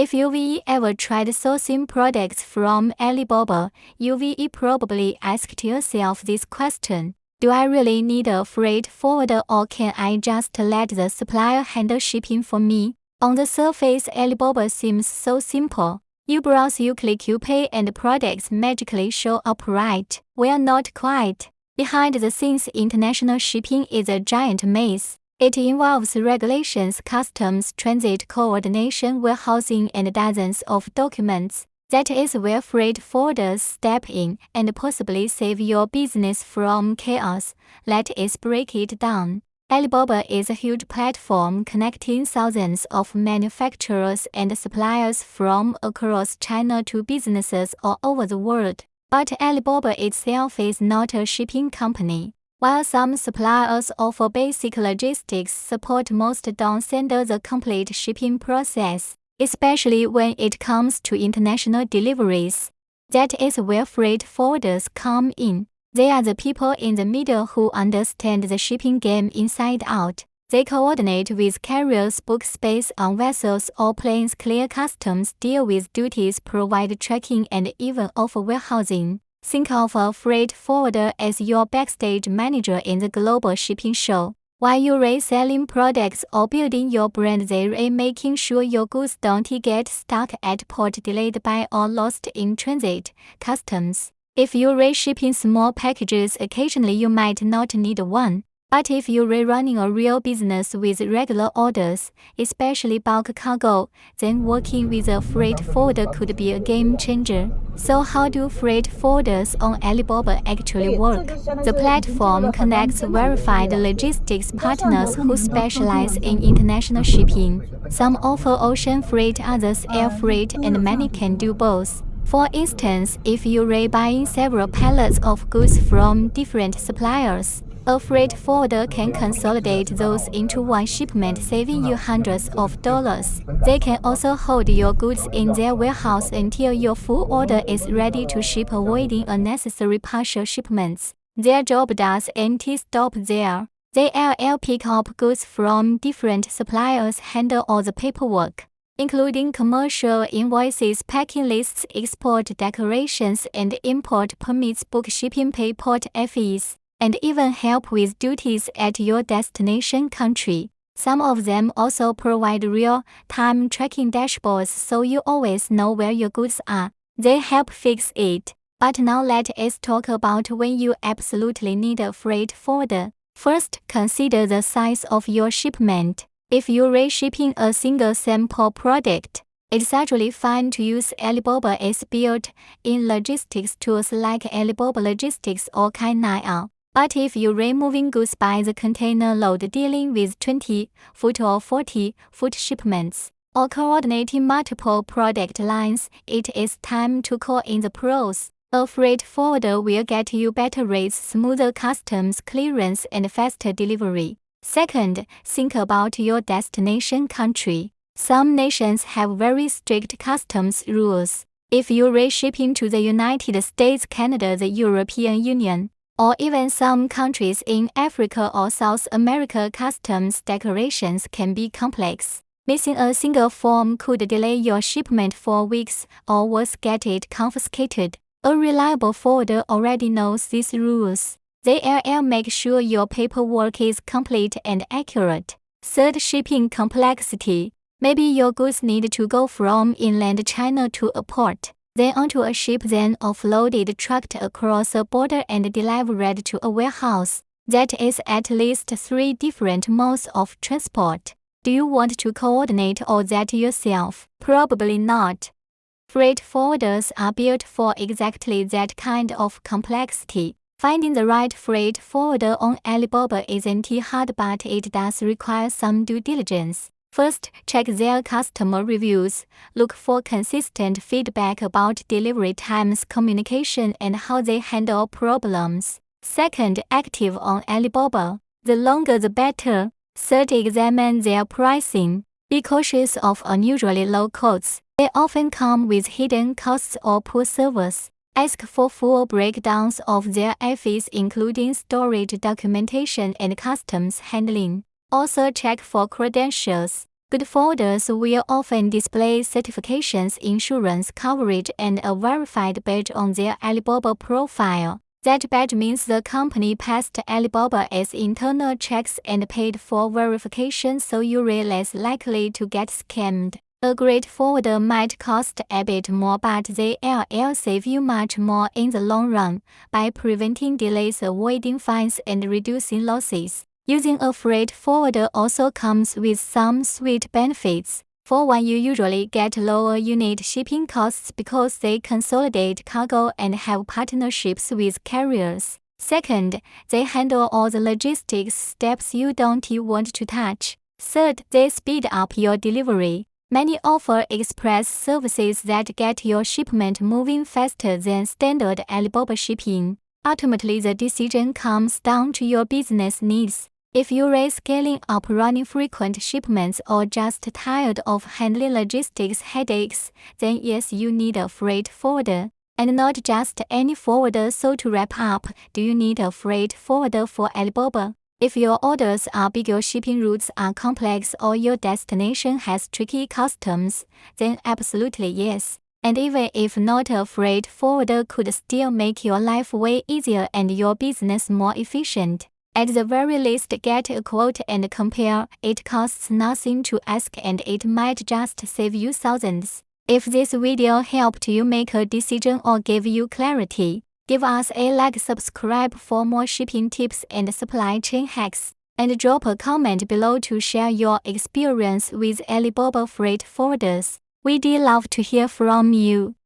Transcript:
If you've ever tried sourcing products from Alibaba, you've probably asked yourself this question. Do I really need a freight forwarder, or can I just let the supplier handle shipping for me? On the surface, Alibaba seems so simple. You browse, you click, you pay, and products magically show up, right? Well, not quite. Behind the scenes, international shipping is a giant maze. It involves regulations, customs, transit coordination, warehousing, and dozens of documents. That is where freight forwarders step in and possibly save your business from chaos. Let us break it down. Alibaba is a huge platform connecting thousands of manufacturers and suppliers from across China to businesses all over the world. But Alibaba itself is not a shipping company. While some suppliers offer basic logistics support, most don't handle the complete shipping process, especially when it comes to international deliveries. That is where freight forwarders come in. They are the people in the middle who understand the shipping game inside out. They coordinate with carriers, book space on vessels or planes, clear customs, deal with duties, provide tracking, and even offer warehousing. Think of a freight forwarder as your backstage manager in the global shipping show. While you're reselling products or building your brand, they're making sure your goods don't get stuck at port, delayed by or lost in transit, customs. If you're shipping small packages, occasionally you might not need one. But if you're running a real business with regular orders, especially bulk cargo, then working with a freight forwarder could be a game changer. So how do freight forwarders on Alibaba actually work? The platform connects verified logistics partners who specialize in international shipping. Some offer ocean freight, others air freight, and many can do both. For instance, if you're buying several pallets of goods from different suppliers, a freight forwarder can consolidate those into one shipment, saving you hundreds of dollars. They can also hold your goods in their warehouse until your full order is ready to ship, avoiding unnecessary partial shipments. Their job doesn't stop there. They'll pick up goods from different suppliers, handle all the paperwork, including commercial invoices, packing lists, export declarations, and import permits, book shipping, pay port fees, and even help with duties at your destination country. Some of them also provide real-time tracking dashboards so you always know where your goods are. They help fix it. But now let us talk about when you absolutely need a freight forwarder. First, consider the size of your shipment. If you're shipping a single sample product, it's actually fine to use Alibaba's built-in logistics tools like Alibaba Logistics or K9L. But if you're moving goods by the container load, dealing with 20-foot or 40-foot shipments, or coordinating multiple product lines, it is time to call in the pros. A freight forwarder will get you better rates, smoother customs clearance, and faster delivery. Second, think about your destination country. Some nations have very strict customs rules. If you're shipping to the United States, Canada, the European Union, or even some countries in Africa or South America, customs declarations can be complex. Missing a single form could delay your shipment for weeks or worse, get it confiscated. A reliable forwarder already knows these rules. They'll make sure your paperwork is complete and accurate. Third, shipping complexity. Maybe your goods need to go from inland China to a port, then onto a ship, then offloaded, trucked across a border, and delivered to a warehouse. That is at least 3 different modes of transport. Do you want to coordinate all that yourself? Probably not. Freight forwarders are built for exactly that kind of complexity. Finding the right freight forwarder on Alibaba isn't hard, but it does require some due diligence. First, check their customer reviews. Look for consistent feedback about delivery times, communication, and how they handle problems. Second, active on Alibaba. The longer the better. Third, examine their pricing. Be cautious of unusually low quotes. They often come with hidden costs or poor service. Ask for full breakdowns of their fees, including storage, documentation, and customs handling. Also check for credentials. Good forwarders will often display certifications, insurance coverage, and a verified badge on their Alibaba profile. That badge means the company passed Alibaba's internal checks and paid for verification, so you're less likely to get scammed. A great forwarder might cost a bit more, but they'll save you much more in the long run by preventing delays, avoiding fines, and reducing losses. Using a freight forwarder also comes with some sweet benefits. For one, you usually get lower unit shipping costs because they consolidate cargo and have partnerships with carriers. Second, they handle all the logistics steps you don't want to touch. Third, they speed up your delivery. Many offer express services that get your shipment moving faster than standard Alibaba shipping. Ultimately, the decision comes down to your business needs. If you're scaling up, running frequent shipments, or just tired of handling logistics headaches, then yes, you need a freight forwarder. And not just any forwarder. So to wrap up, do you need a freight forwarder for Alibaba? If your orders are big, your shipping routes are complex, or your destination has tricky customs, then absolutely yes. And even if not, a freight forwarder could still make your life way easier and your business more efficient. At the very least, get a quote and compare. It costs nothing to ask, and it might just save you thousands. If this video helped you make a decision or gave you clarity, give us a like, subscribe for more shipping tips and supply chain hacks, and drop a comment below to share your experience with Alibaba freight forwarders. We'd love to hear from you.